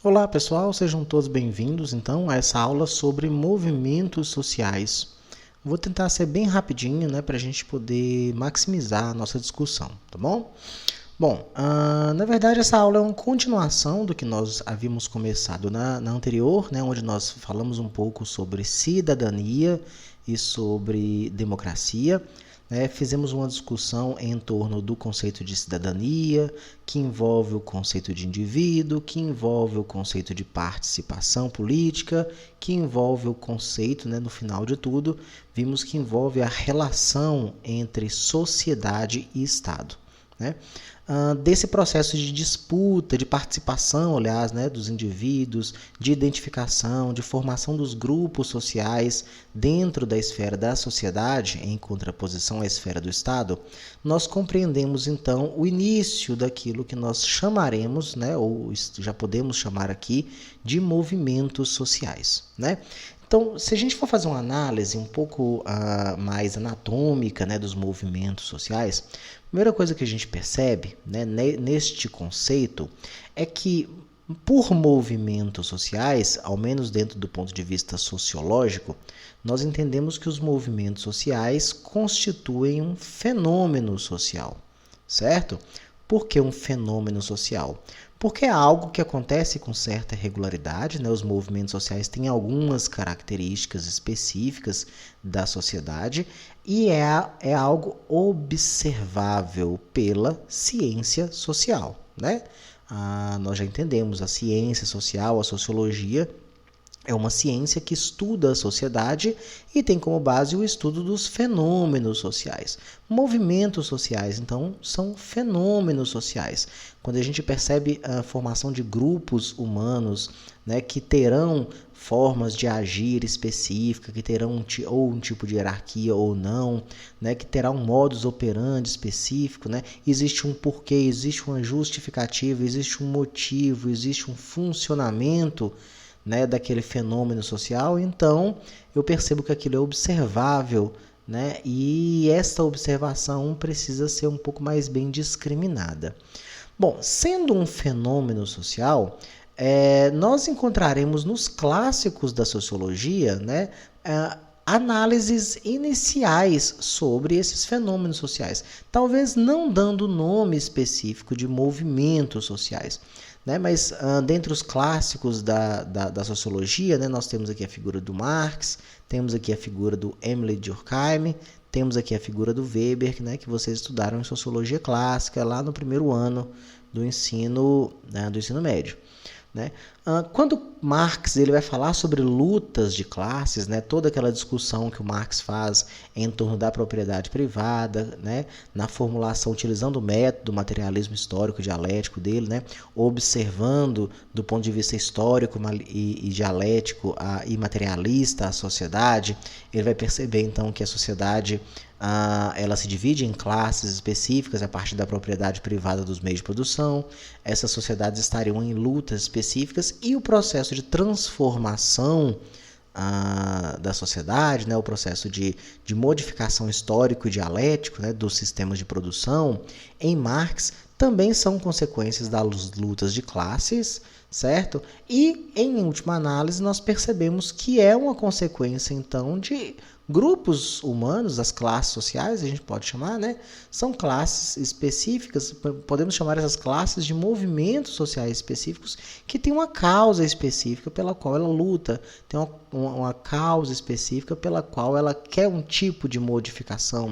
Olá pessoal, sejam todos bem-vindos então a essa aula sobre movimentos sociais. Vou tentar ser bem rapidinho, para a gente poder maximizar a nossa discussão, tá bom? Bom, na verdade essa aula é uma continuação do que nós havíamos começado na anterior, onde nós falamos um pouco sobre cidadania e sobre democracia. Fizemos uma discussão em torno do conceito de cidadania, que envolve o conceito de indivíduo, que envolve o conceito de participação política, que envolve o conceito, no final de tudo, vimos que envolve a relação entre sociedade e Estado. Desse processo de disputa, de participação, aliás, dos indivíduos, de identificação, de formação dos grupos sociais dentro da esfera da sociedade, em contraposição à esfera do Estado, nós compreendemos então o início daquilo que nós chamaremos, ou já podemos chamar aqui, de movimentos sociais. Então, se a gente for fazer uma análise um pouco mais anatômica dos movimentos sociais, a primeira coisa que a gente percebe neste conceito é que, por movimentos sociais, ao menos dentro do ponto de vista sociológico, nós entendemos que os movimentos sociais constituem um fenômeno social, certo? Por que um fenômeno social? Porque é algo que acontece com certa regularidade, os movimentos sociais têm algumas características específicas da sociedade e é algo observável pela ciência social. Nós já entendemos a ciência social, a sociologia, é uma ciência que estuda a sociedade e tem como base o estudo dos fenômenos sociais. Movimentos sociais, então, são fenômenos sociais. Quando a gente percebe a formação de grupos humanos, que terão formas de agir específica, que terão ou um tipo de hierarquia ou não, que terá um modus operandi específico, existe um porquê, existe uma justificativa, existe um motivo, existe um funcionamento daquele fenômeno social, então eu percebo que aquilo é observável, e esta observação precisa ser um pouco mais bem discriminada. Bom, sendo um fenômeno social, nós encontraremos nos clássicos da sociologia análises iniciais sobre esses fenômenos sociais, talvez não dando nome específico de movimentos sociais. Mas dentre os clássicos da sociologia, nós temos aqui a figura do Marx, temos aqui a figura do Emile Durkheim, temos aqui a figura do Weber, que vocês estudaram em sociologia clássica lá no primeiro ano do ensino médio. Quando Marx ele vai falar sobre lutas de classes, toda aquela discussão que o Marx faz em torno da propriedade privada, na formulação, utilizando o método do materialismo histórico dialético dele, observando do ponto de vista histórico e dialético e materialista a sociedade, ele vai perceber então que a sociedade ela se divide em classes específicas a partir da propriedade privada dos meios de produção. Essas sociedades estariam em lutas específicas e o processo de transformação da sociedade, o processo de modificação histórico e dialético dos sistemas de produção, em Marx, também são consequências das lutas de classes, certo? E, em última análise, nós percebemos que é uma consequência, então, de grupos humanos, as classes sociais, a gente pode chamar, são classes específicas, podemos chamar essas classes de movimentos sociais específicos que têm uma causa específica pela qual ela luta, tem uma causa específica pela qual ela quer um tipo de modificação,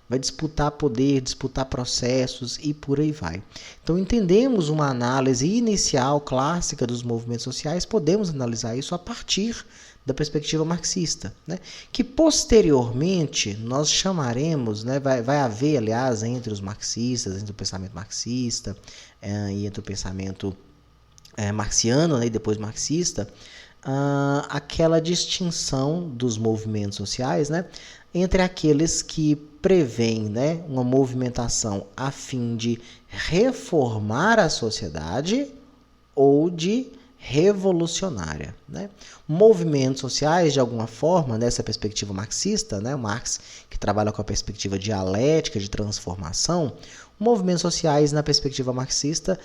vai disputar poder, disputar processos e por aí vai. Então, entendemos uma análise inicial clássica dos movimentos sociais, podemos analisar isso a partir da perspectiva marxista, que posteriormente nós chamaremos, vai haver, aliás, entre os marxistas, entre o pensamento marxista e entre o pensamento marxiano, e depois marxista, aquela distinção dos movimentos sociais, entre aqueles que prevêem uma movimentação a fim de reformar a sociedade ou de revolucionária. Movimentos sociais, de alguma forma, nessa perspectiva marxista, Marx, que trabalha com a perspectiva dialética de transformação, movimentos sociais, na perspectiva marxista,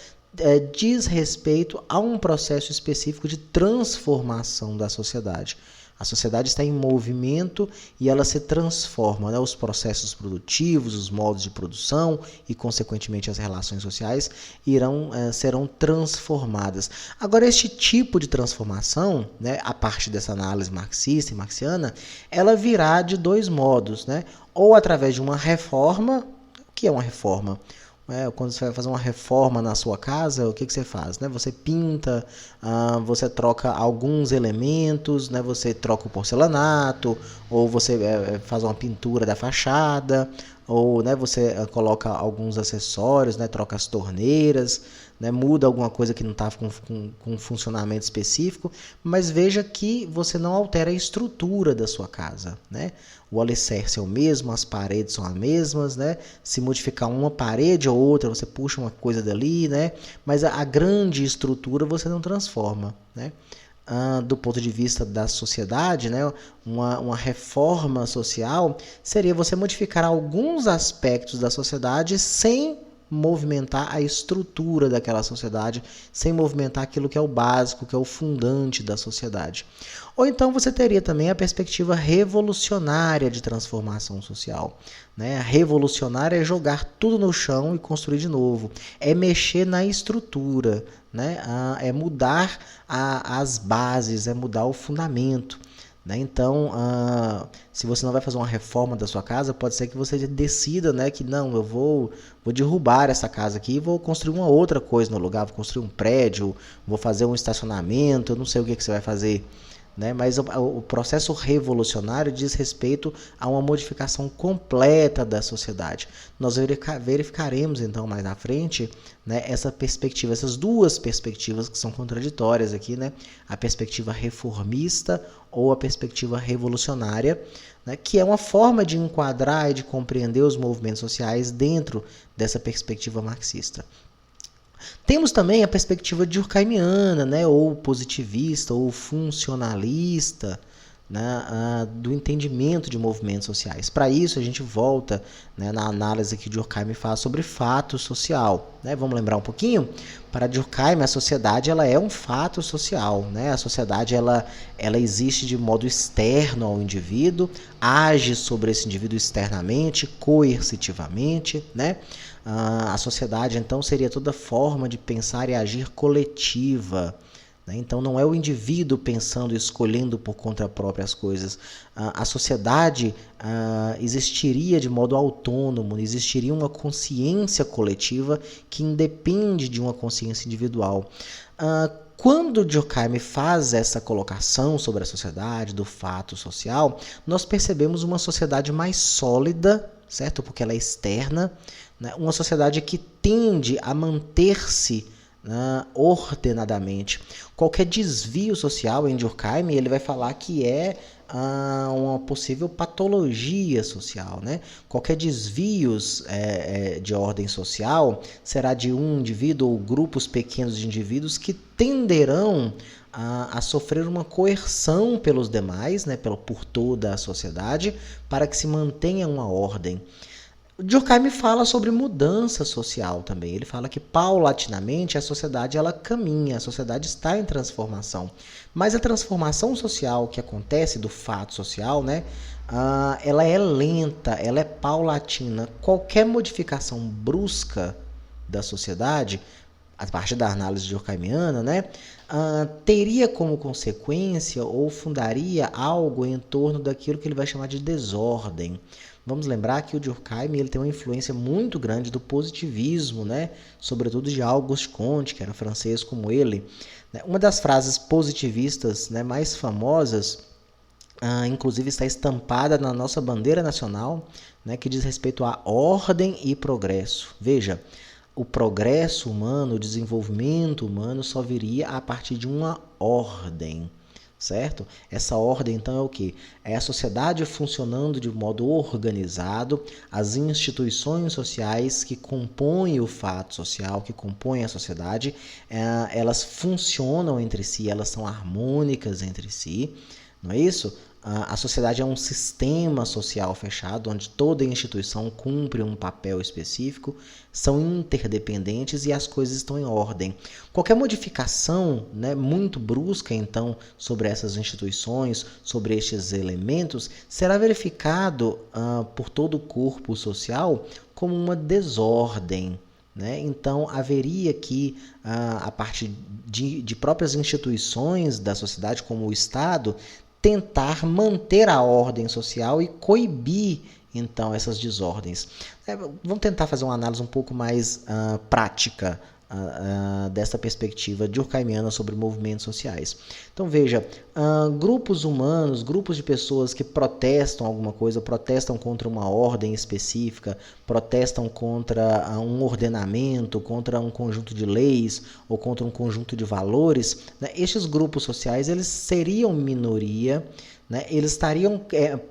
diz respeito a um processo específico de transformação da sociedade. A sociedade está em movimento e ela se transforma, né? Os processos produtivos, os modos de produção e, consequentemente, as relações sociais serão transformadas. Agora, este tipo de transformação, né, a partir dessa análise marxista e marxiana, ela virá de dois modos, né? Ou através de uma reforma. O que é uma reforma? Quando você vai fazer uma reforma na sua casa, o que você faz? Né? Você pinta, você troca alguns elementos, né? Você troca o porcelanato, ou você faz uma pintura da fachada, ou, né, você coloca alguns acessórios, né? Troca as torneiras, né? Muda alguma coisa que não estava com um funcionamento específico, mas veja que você não altera a estrutura da sua casa, né? O alicerce é o mesmo, as paredes são as mesmas, né? Se modificar uma parede ou outra, você puxa uma coisa dali, né? Mas a grande estrutura você não transforma, né? Do ponto de vista da sociedade, né? Uma reforma social seria você modificar alguns aspectos da sociedade sem movimentar a estrutura daquela sociedade, sem movimentar aquilo que é o básico, que é o fundante da sociedade. Ou então você teria também a perspectiva revolucionária de transformação social, né? A revolucionária é jogar tudo no chão e construir de novo, é mexer na estrutura, né? É mudar as bases, é mudar o fundamento. Né? Então, se você não vai fazer uma reforma da sua casa, pode ser que você decida, né, que não, eu vou derrubar essa casa aqui e vou construir uma outra coisa no lugar, vou construir um prédio, vou fazer um estacionamento, eu não sei o que você vai fazer. Né? Mas o processo revolucionário diz respeito a uma modificação completa da sociedade. Nós verificaremos então mais na frente, né, essa perspectiva, essas duas perspectivas que são contraditórias aqui, né? A perspectiva reformista ou a perspectiva revolucionária, né, que é uma forma de enquadrar e de compreender os movimentos sociais dentro dessa perspectiva marxista. Temos também a perspectiva durkheimiana, né, ou positivista, ou funcionalista, né, do entendimento de movimentos sociais. Para isso, a gente volta, né, na análise que Durkheim faz sobre fato social. Né? Vamos lembrar um pouquinho? Para Durkheim, a sociedade ela é um fato social. Né? A sociedade ela existe de modo externo ao indivíduo, age sobre esse indivíduo externamente, coercitivamente. Né? A sociedade, então, seria toda forma de pensar e agir coletiva. Então, não é o indivíduo pensando e escolhendo por conta própria as coisas. A sociedade existiria de modo autônomo, existiria uma consciência coletiva que independe de uma consciência individual. Quando Durkheim faz essa colocação sobre a sociedade, do fato social, nós percebemos uma sociedade mais sólida, certo? Porque ela é externa, né? Uma sociedade que tende a manter-se ordenadamente. Qualquer desvio social em Durkheim, ele vai falar que é uma possível patologia social. Né? Qualquer desvio de ordem social será de um indivíduo ou grupos pequenos de indivíduos que tenderão a sofrer uma coerção pelos demais, né, por toda a sociedade, para que se mantenha uma ordem. Durkheim fala sobre mudança social também. Ele fala que paulatinamente a sociedade ela caminha, a sociedade está em transformação. Mas a transformação social que acontece do fato social, né, ela é lenta, ela é paulatina. Qualquer modificação brusca da sociedade, a partir da análise durkheimiana, né, teria como consequência ou fundaria algo em torno daquilo que ele vai chamar de desordem. Vamos lembrar que o Durkheim ele tem uma influência muito grande do positivismo, né? Sobretudo de Auguste Comte, que era francês como ele. Uma das frases positivistas, né, mais famosas, inclusive está estampada na nossa bandeira nacional, né, que diz respeito a ordem e progresso. Veja, o progresso humano, o desenvolvimento humano só viria a partir de uma ordem. Certo? Essa ordem, então, é o quê? É a sociedade funcionando de modo organizado, as instituições sociais que compõem o fato social, que compõem a sociedade, elas funcionam entre si, elas são harmônicas entre si, não é isso? A sociedade é um sistema social fechado, onde toda instituição cumpre um papel específico, são interdependentes e as coisas estão em ordem. Qualquer modificação, né, muito brusca, então, sobre essas instituições, sobre estes elementos, será verificado por todo o corpo social como uma desordem. Né? Então, haveria aqui, a partir de próprias instituições da sociedade, como o Estado, tentar manter a ordem social e coibir, então, essas desordens. Vamos tentar fazer uma análise um pouco mais prática dessa perspectiva durkheimiana sobre movimentos sociais. Então, veja, grupos humanos, grupos de pessoas que protestam alguma coisa, protestam contra uma ordem específica, protestam contra um ordenamento, contra um conjunto de leis ou contra um conjunto de valores, né? Estes grupos sociais, eles seriam minoria, né? Eles estariam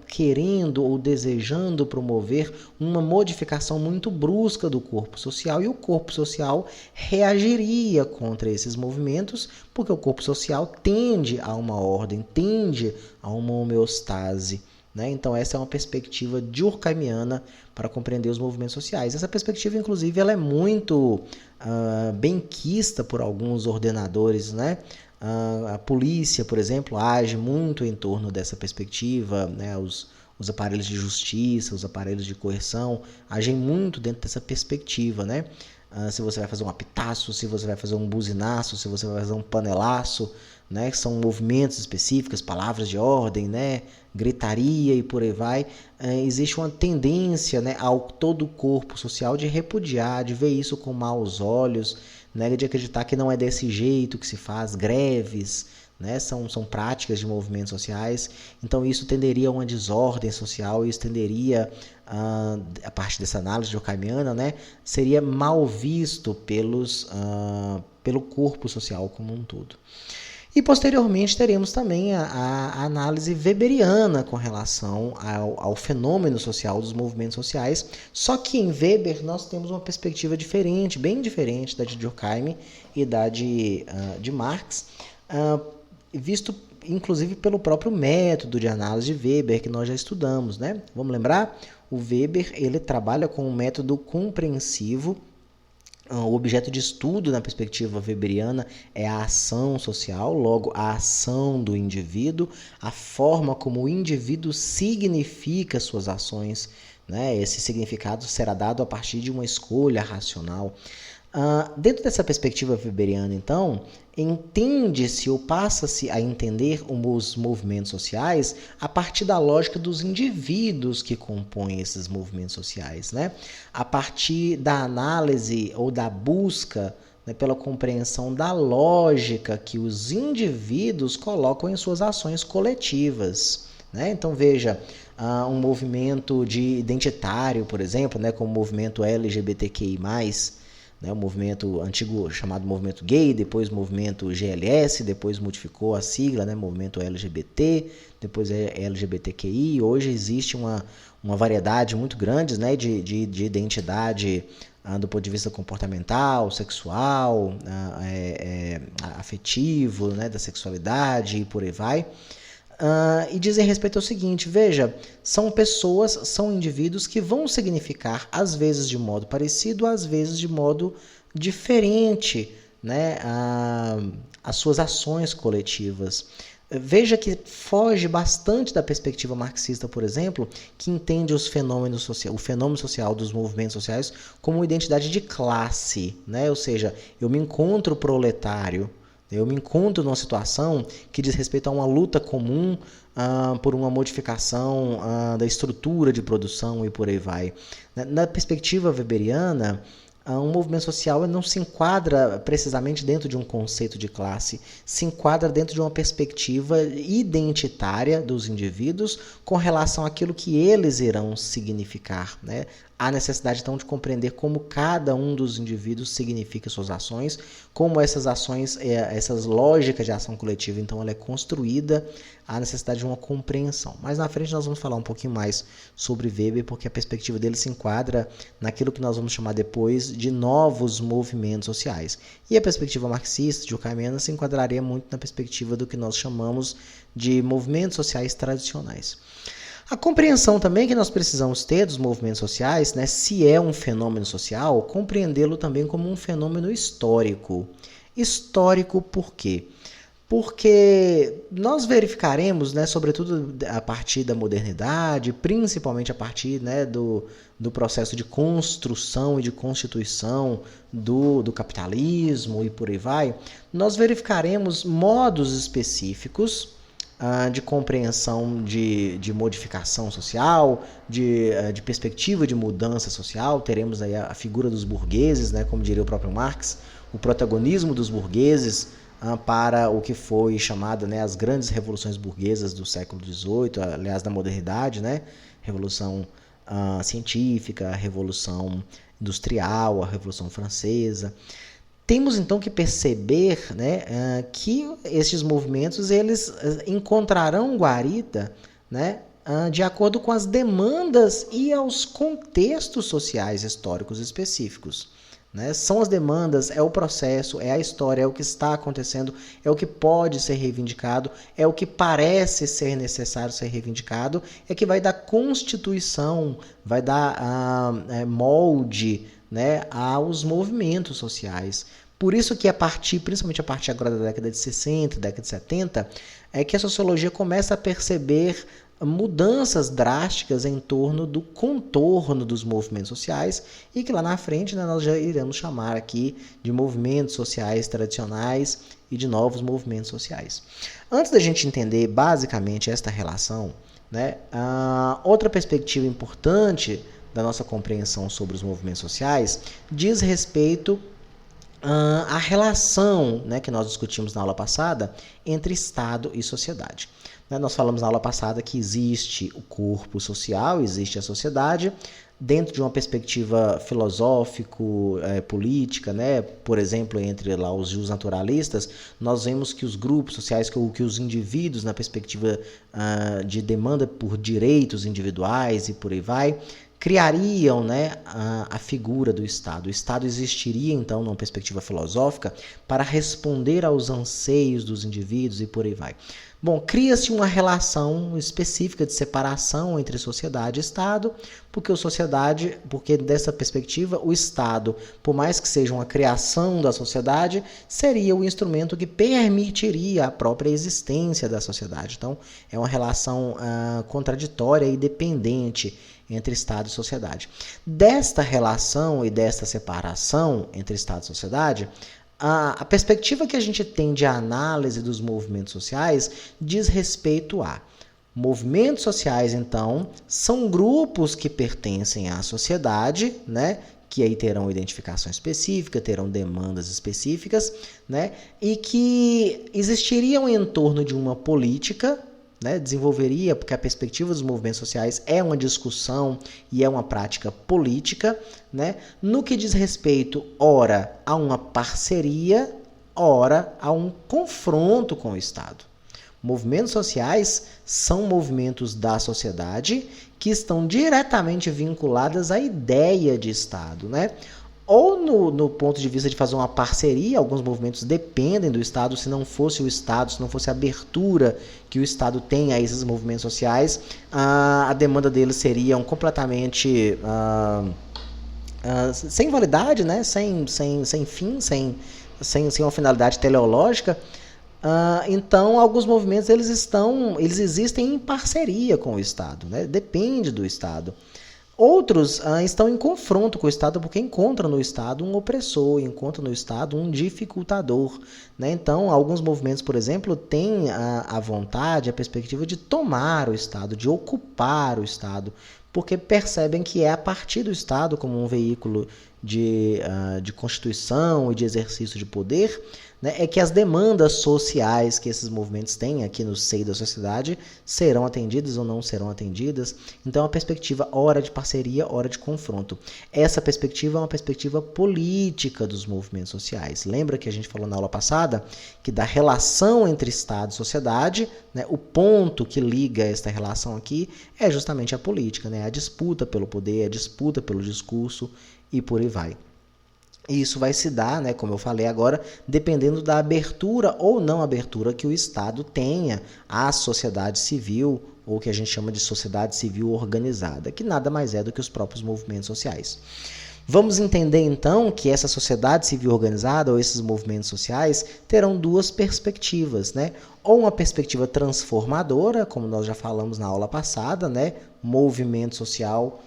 querendo ou desejando promover uma modificação muito brusca do corpo social, e o corpo social reagiria contra esses movimentos, porque o corpo social tende a uma ordem, tende a uma homeostase. Né? Então, essa é uma perspectiva durkheimiana para compreender os movimentos sociais. Essa perspectiva, inclusive, ela é muito benquista por alguns ordenadores, né? A polícia, por exemplo, age muito em torno dessa perspectiva, né? Os aparelhos de justiça, os aparelhos de coerção agem muito dentro dessa perspectiva, né? Se você vai fazer um apitaço, se você vai fazer um buzinaço, se você vai fazer um panelaço, né? Que são movimentos específicos, palavras de ordem, né? Gritaria e por aí vai. Existe uma tendência, né, ao todo o corpo social de repudiar, de ver isso com maus olhos, né, de acreditar que não é desse jeito que se faz, greves, né, são práticas de movimentos sociais. Então isso tenderia a uma desordem social, isso tenderia, a partir dessa análise durkheimiana, né, seria mal visto pelo corpo social como um todo. E posteriormente teremos também a análise weberiana com relação ao fenômeno social dos movimentos sociais, só que em Weber nós temos uma perspectiva diferente, bem diferente da de Durkheim e da de Marx, visto inclusive pelo próprio método de análise de Weber que nós já estudamos, né? Vamos lembrar? O Weber, ele trabalha com um método compreensivo. O objeto de estudo na perspectiva weberiana é a ação social, logo a ação do indivíduo, a forma como o indivíduo significa suas ações, né? Esse significado será dado a partir de uma escolha racional. Dentro dessa perspectiva weberiana, então, entende-se ou passa-se a entender os movimentos sociais a partir da lógica dos indivíduos que compõem esses movimentos sociais, né? A partir da análise ou da busca, né, pela compreensão da lógica que os indivíduos colocam em suas ações coletivas. Né? Então, veja, um movimento identitário, por exemplo, né, como o movimento LGBTQI+, né, o movimento antigo chamado movimento gay, depois movimento GLS, depois modificou a sigla, né, movimento LGBT, depois LGBTQI. Hoje existe uma variedade muito grande, né, de identidade do ponto de vista comportamental, sexual, afetivo, né, da sexualidade e por aí vai. E dizem respeito ao seguinte, veja, são pessoas, são indivíduos que vão significar, às vezes de modo parecido, às vezes de modo diferente, né, as suas ações coletivas. Veja que foge bastante da perspectiva marxista, por exemplo, que entende o fenômeno social dos movimentos sociais como uma identidade de classe, né? Ou seja, eu me encontro proletário, eu me encontro numa situação que diz respeito a uma luta comum por uma modificação da estrutura de produção e por aí vai. Na perspectiva weberiana, um movimento social não se enquadra precisamente dentro de um conceito de classe, se enquadra dentro de uma perspectiva identitária dos indivíduos com relação àquilo que eles irão significar, né? há necessidade então de compreender como cada um dos indivíduos significa suas ações, como essas ações, essas lógicas de ação coletiva, então ela é construída, há necessidade de uma compreensão. Mas na frente nós vamos falar um pouquinho mais sobre Weber, porque a perspectiva dele se enquadra naquilo que nós vamos chamar depois de novos movimentos sociais. E a perspectiva marxista de Durkheimiana se enquadraria muito na perspectiva do que nós chamamos de movimentos sociais tradicionais. A compreensão também que nós precisamos ter dos movimentos sociais, né, se é um fenômeno social, compreendê-lo também como um fenômeno histórico. Histórico por quê? Porque nós verificaremos, né, sobretudo a partir da modernidade, principalmente a partir, né, do processo de construção e de constituição do capitalismo e por aí vai, nós verificaremos modos específicos de compreensão de modificação social, de perspectiva de mudança social. Teremos aí a figura dos burgueses, né, como diria o próprio Marx, o protagonismo dos burgueses para o que foi chamado, né, as grandes revoluções burguesas do século XVIII, aliás, da modernidade, né, Revolução Científica, a Revolução Industrial, a Revolução Francesa. Temos então que perceber, né, que esses movimentos eles encontrarão guarida, né, de acordo com as demandas e aos contextos sociais históricos específicos. Né? São as demandas, é o processo, é a história, é o que está acontecendo, é o que pode ser reivindicado, é o que parece ser necessário ser reivindicado, é que vai dar constituição, vai dar molde, né, aos movimentos sociais. Por isso que principalmente a partir agora da década de 60, década de 70, é que a sociologia começa a perceber mudanças drásticas em torno do contorno dos movimentos sociais e que lá na frente, né, nós já iremos chamar aqui de movimentos sociais tradicionais e de novos movimentos sociais. Antes da gente entender basicamente esta relação, né, outra perspectiva importante da nossa compreensão sobre os movimentos sociais diz respeito à relação, né, que nós discutimos na aula passada entre Estado e sociedade. Nós falamos na aula passada que existe o corpo social, existe a sociedade, dentro de uma perspectiva filosófico-política, né? Por exemplo, entre lá os naturalistas, nós vemos que os grupos sociais, que os indivíduos, na perspectiva de demanda por direitos individuais e por aí vai, criariam, né, a figura do Estado. O Estado existiria, então, numa perspectiva filosófica, para responder aos anseios dos indivíduos e por aí vai. Bom, cria-se uma relação específica de separação entre sociedade e Estado, porque dessa perspectiva o Estado, por mais que seja uma criação da sociedade, seria o instrumento que permitiria a própria existência da sociedade. Então, é uma relação contraditória e dependente entre Estado e sociedade. Desta relação e desta separação entre Estado e sociedade, a perspectiva que a gente tem de análise dos movimentos sociais diz respeito a movimentos sociais, então, são grupos que pertencem à sociedade, né, que aí terão identificação específica, terão demandas específicas, né, e que existiriam em torno de uma política, né, desenvolveria, porque a perspectiva dos movimentos sociais é uma discussão e é uma prática política, né, no que diz respeito, ora, a uma parceria, ora, a um confronto com o Estado. Movimentos sociais são movimentos da sociedade que estão diretamente vinculadas à ideia de Estado, né? Ou no ponto de vista de fazer uma parceria, alguns movimentos dependem do Estado. Se não fosse o Estado, se não fosse a abertura que o Estado tem a esses movimentos sociais, a demanda deles seria completamente sem validade, né? sem fim, sem uma finalidade teleológica. Então, alguns movimentos eles existem em parceria com o Estado, né? Depende do Estado. Outros estão em confronto com o Estado porque encontram no Estado um opressor, encontram no Estado um dificultador, né? Então, alguns movimentos, por exemplo, têm a vontade, a perspectiva de tomar o Estado, de ocupar o Estado, porque percebem que é a partir do Estado, como um veículo de constituição e de exercício de poder, né, é que as demandas sociais que esses movimentos têm aqui no seio da sociedade serão atendidas ou não serão atendidas. Então, é uma perspectiva hora de parceria, hora de confronto. Essa perspectiva é uma perspectiva política dos movimentos sociais. Lembra que a gente falou na aula passada que da relação entre Estado e sociedade, né, o ponto que liga esta relação aqui é justamente a política, né, a disputa pelo poder, a disputa pelo discurso e por aí vai. E isso vai se dar, né, como eu falei agora, dependendo da abertura ou não abertura que o Estado tenha à sociedade civil, ou que a gente chama de sociedade civil organizada, que nada mais é do que os próprios movimentos sociais. Vamos entender então que essa sociedade civil organizada ou esses movimentos sociais terão duas perspectivas, né? Ou uma perspectiva transformadora, como nós já falamos na aula passada, né? Movimento social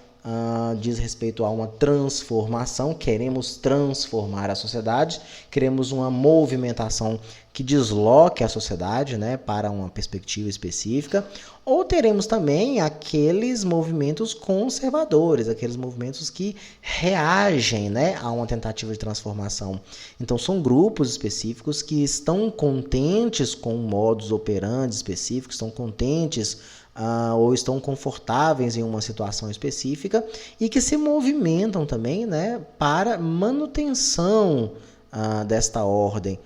diz respeito a uma transformação, queremos transformar a sociedade, queremos uma movimentação que desloque a sociedade, né, para uma perspectiva específica, ou teremos também aqueles movimentos conservadores, aqueles movimentos que reagem, né, a uma tentativa de transformação. Então são grupos específicos que estão contentes com modus operandi específicos, estão contentes ou estão confortáveis em uma situação específica e que se movimentam também, né, para manutenção desta ordem.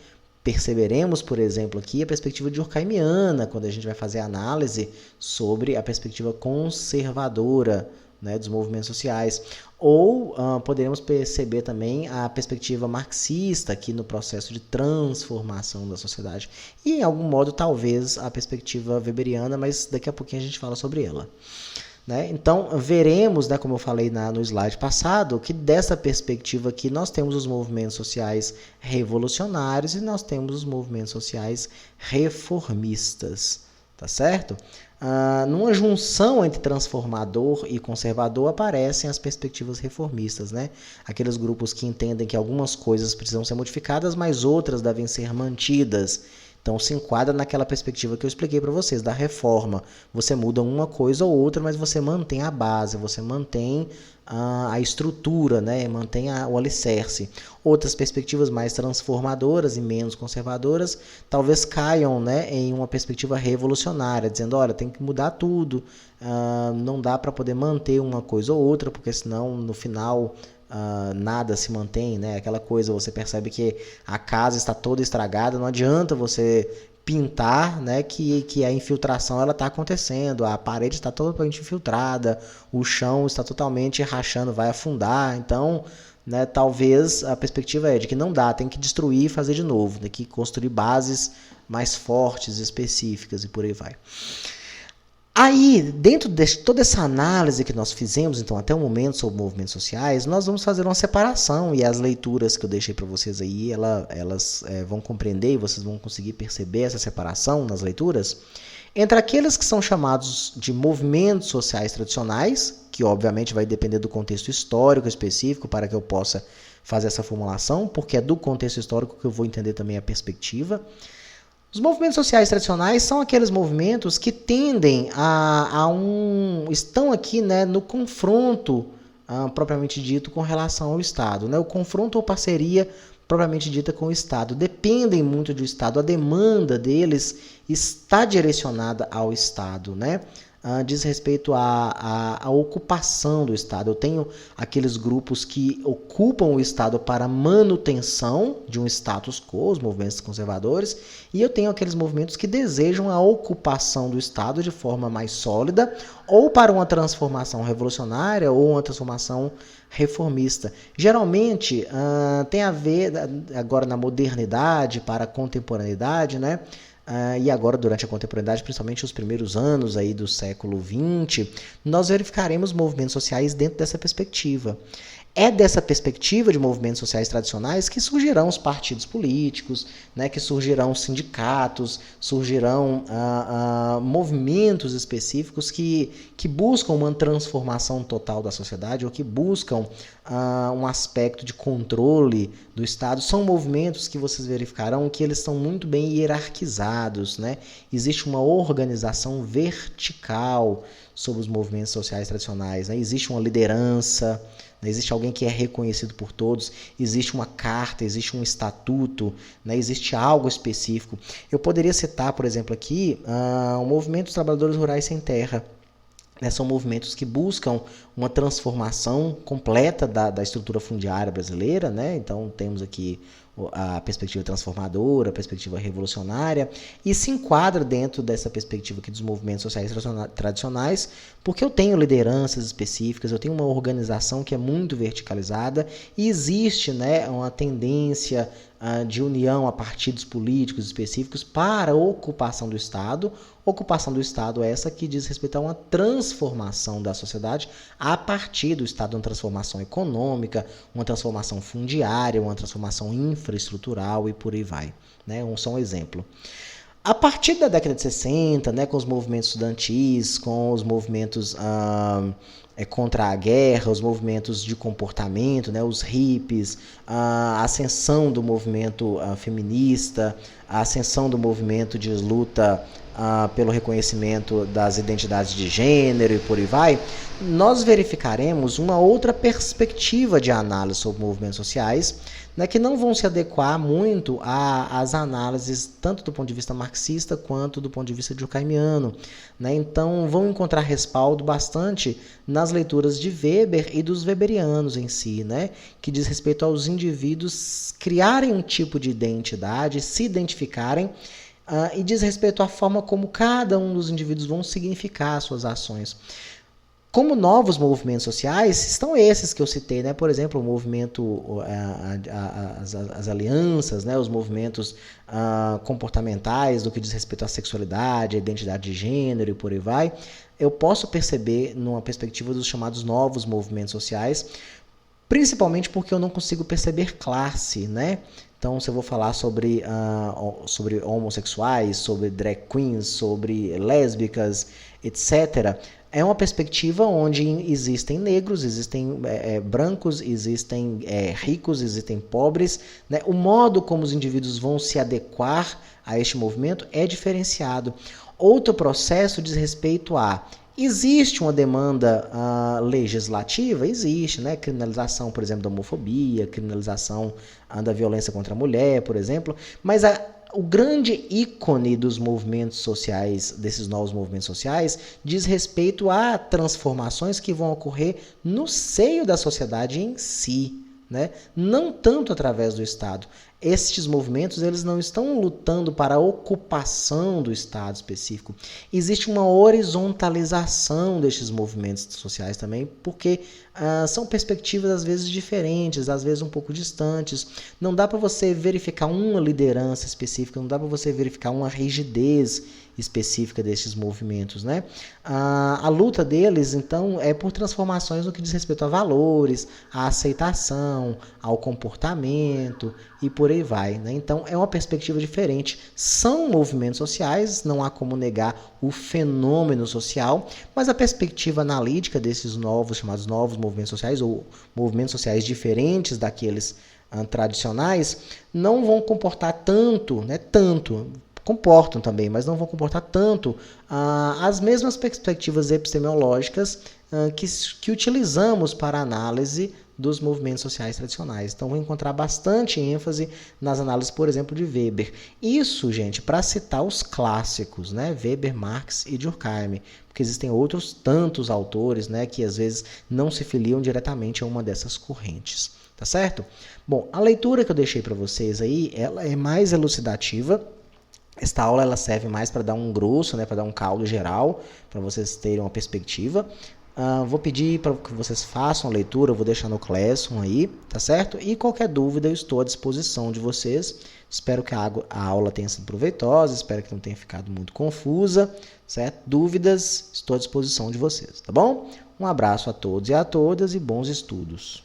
Perceberemos, por exemplo, aqui a perspectiva durkheimiana, quando a gente vai fazer a análise sobre a perspectiva conservadora, né, dos movimentos sociais. Ou poderemos perceber também a perspectiva marxista aqui no processo de transformação da sociedade. E, em algum modo, talvez a perspectiva weberiana, mas daqui a pouquinho a gente fala sobre ela. Né? Então, veremos, né, como eu falei no slide passado, que dessa perspectiva aqui nós temos os movimentos sociais revolucionários e nós temos os movimentos sociais reformistas. Tá certo? Numa junção entre transformador e conservador aparecem as perspectivas reformistas, né? Aqueles grupos que entendem que algumas coisas precisam ser modificadas, mas outras devem ser mantidas. Então se enquadra naquela perspectiva que eu expliquei para vocês, da reforma. Você muda uma coisa ou outra, mas você mantém a base, você mantém a estrutura, né? Mantém o alicerce. Outras perspectivas mais transformadoras e menos conservadoras talvez caiam, né, em uma perspectiva revolucionária, dizendo, olha, tem que mudar tudo, não dá para poder manter uma coisa ou outra, porque senão no final nada se mantém, né? Aquela coisa, você percebe que a casa está toda estragada, não adianta você pintar, né, que a infiltração ela está acontecendo, a parede está totalmente infiltrada, o chão está totalmente rachando, vai afundar. Então, né, talvez a perspectiva é de que não dá, tem que destruir e fazer de novo, tem que construir bases mais fortes, específicas e por aí vai. Aí, dentro de toda essa análise que nós fizemos, então, até o momento sobre movimentos sociais, nós vamos fazer uma separação, e as leituras que eu deixei para vocês aí, elas vão compreender e vocês vão conseguir perceber essa separação nas leituras, entre aqueles que são chamados de movimentos sociais tradicionais, que obviamente vai depender do contexto histórico específico para que eu possa fazer essa formulação, porque é do contexto histórico que eu vou entender também a perspectiva. Os movimentos sociais tradicionais são aqueles movimentos que tendem estão aqui, né, no confronto propriamente dito com relação ao Estado, né? O confronto ou parceria propriamente dita com o Estado. Dependem muito do Estado, a demanda deles está direcionada ao Estado, né? Diz respeito à ocupação do Estado. Eu tenho aqueles grupos que ocupam o Estado para manutenção de um status quo, os movimentos conservadores, e eu tenho aqueles movimentos que desejam a ocupação do Estado de forma mais sólida, ou para uma transformação revolucionária, ou uma transformação reformista. Geralmente, tem a ver, agora na modernidade, para a contemporaneidade, né? E agora, durante a contemporaneidade, principalmente os primeiros anos aí do século XX, nós verificaremos movimentos sociais dentro dessa perspectiva. É dessa perspectiva de movimentos sociais tradicionais que surgirão os partidos políticos, né, que surgirão os sindicatos, surgirão movimentos específicos que buscam uma transformação total da sociedade ou que buscam um aspecto de controle do Estado. São movimentos que vocês verificarão que eles estão muito bem hierarquizados, né? Existe uma organização vertical sobre os movimentos sociais tradicionais, né? Existe uma liderança, né? Existe alguém que é reconhecido por todos, existe uma carta, existe um estatuto, né? Existe algo específico. Eu poderia citar, por exemplo, aqui, o movimento dos trabalhadores rurais sem terra. São movimentos que buscam uma transformação completa da estrutura fundiária brasileira, né? Então temos aqui a perspectiva transformadora, a perspectiva revolucionária, e se enquadra dentro dessa perspectiva aqui dos movimentos sociais tradicionais, porque eu tenho lideranças específicas, eu tenho uma organização que é muito verticalizada, e existe, né, uma tendência de união a partidos políticos específicos para a ocupação do Estado. Ocupação do Estado essa que diz respeito a uma transformação da sociedade a partir do Estado, uma transformação econômica, uma transformação fundiária, uma transformação infraestrutural e por aí vai, né? Só um exemplo. A partir da década de 60, né, com os movimentos estudantis, com os movimentos contra a guerra, os movimentos de comportamento, né, os hippies, a ascensão do movimento feminista, a ascensão do movimento de luta pelo reconhecimento das identidades de gênero e por aí vai, nós verificaremos uma outra perspectiva de análise sobre movimentos sociais, né, que não vão se adequar muito às análises tanto do ponto de vista marxista quanto do ponto de vista durkheimiano, né? Então vão encontrar respaldo bastante nas leituras de Weber e dos weberianos em si, né, que diz respeito aos indivíduos criarem um tipo de identidade, se identificarem, e diz respeito à forma como cada um dos indivíduos vão significar suas ações. Como novos movimentos sociais, estão esses que eu citei, né? Por exemplo, o movimento, as alianças, né? Os movimentos comportamentais, do que diz respeito à sexualidade, à identidade de gênero e por aí vai. Eu posso perceber numa perspectiva dos chamados novos movimentos sociais, principalmente porque eu não consigo perceber classe, né? Então, se eu vou falar sobre homossexuais, sobre drag queens, sobre lésbicas, etc., é uma perspectiva onde existem negros, existem brancos, existem ricos, existem pobres, né? O modo como os indivíduos vão se adequar a este movimento é diferenciado. Outro processo diz respeito a... Existe uma demanda legislativa? Existe, né? Criminalização, por exemplo, da homofobia, criminalização da violência contra a mulher, por exemplo, mas o grande ícone dos movimentos sociais, desses novos movimentos sociais, diz respeito a transformações que vão ocorrer no seio da sociedade em si, né? Não tanto através do Estado. Estes movimentos, eles não estão lutando para a ocupação do Estado específico. Existe uma horizontalização destes movimentos sociais também, porque são perspectivas às vezes diferentes, às vezes um pouco distantes. Não dá para você verificar uma liderança específica, não dá para você verificar uma rigidez específica desses movimentos, né? A luta deles, então, é por transformações no que diz respeito a valores, à aceitação, ao comportamento e por aí vai, né? Então, é uma perspectiva diferente. São movimentos sociais, não há como negar o fenômeno social, mas a perspectiva analítica desses novos, chamados novos movimentos sociais, ou movimentos sociais diferentes daqueles tradicionais, não vão comportar tanto, né? Comportam também, mas não vão comportar tanto as mesmas perspectivas epistemológicas que utilizamos para a análise dos movimentos sociais tradicionais. Então, vou encontrar bastante ênfase nas análises, por exemplo, de Weber. Isso, gente, para citar os clássicos, né? Weber, Marx e Durkheim, porque existem outros tantos autores, né, que às vezes não se filiam diretamente a uma dessas correntes, tá certo? Bom, a leitura que eu deixei para vocês aí, ela é mais elucidativa. Esta aula ela serve mais para dar um grosso, né, para dar um caldo geral, para vocês terem uma perspectiva. Vou pedir para que vocês façam a leitura, eu vou deixar no Classroom aí, tá certo? E qualquer dúvida eu estou à disposição de vocês. Espero que a aula tenha sido proveitosa, espero que não tenha ficado muito confusa, certo? Dúvidas, estou à disposição de vocês, tá bom? Um abraço a todos e a todas e bons estudos.